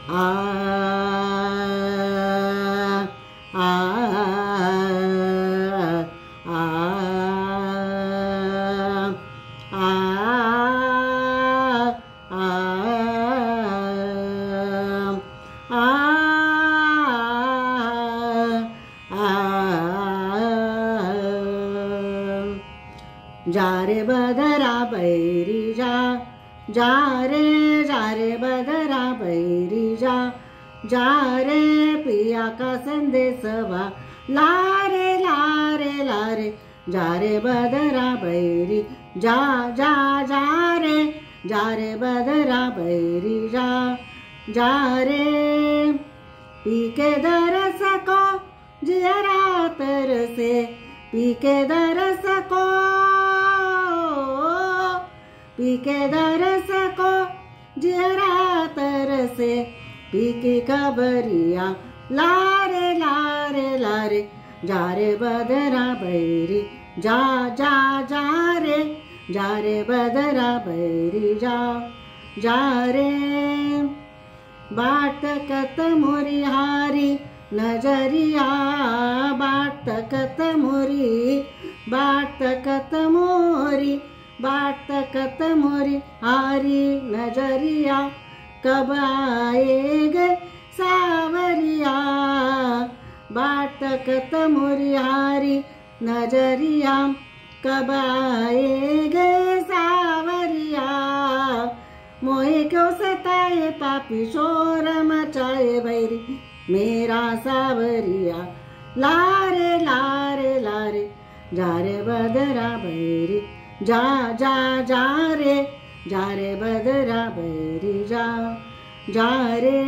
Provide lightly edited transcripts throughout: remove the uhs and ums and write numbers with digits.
आ आ आ आ जा रे बदरा बैरी जा, जा रे बदरा बैरी जा, जा रे पिया का संदेशवा लारे लारे लारे, जा रे बदरा बैरी जा, जा रे बदरा बैरी जा, जा रे पी के दरस को जियरा तरसे, पी के दरस को, पी के दरस को जियरा तरसे, पी की खबरिया लारे लारे लारे, जा रे बदरा बैरी जा, जा रे बदरा बैरी जा, जा रे बाट कत मोरी हारी नजरिया, बाट कत मोरी, बाट कत मोरी, बाट कत मोरी हारी नजरिया, कब आएगे सावरिया, बाट कत मोरी हारी नजरिया, कब आएगे सावरिया, मोहे क्यों सताए पापी शोर मचाए बैरी मेरा सावरिया, लारे लारे लारे, जा रे बदरा बैरी जा, जा रे बदरा बैरी जा, जा रे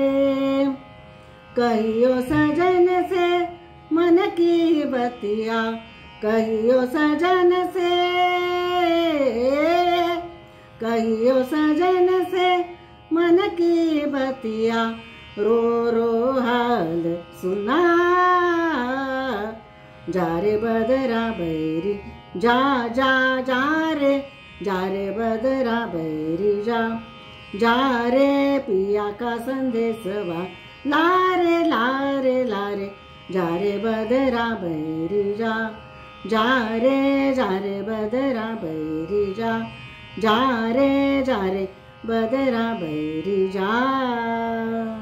कहियो सजन से मन की बतिया, कहियो सजन से, कहियो सजन से मन की बतिया, रो रो हाल सुना, जा रे बदरा बैरी जा, जा रे बदरा बैरी जा, जा रे पिया का संदेशवा लारे लारे लारे, जा रे बदरा बैरी जा, जा रे बदरा बैरी जा, जा रे बदरा बैरी जा।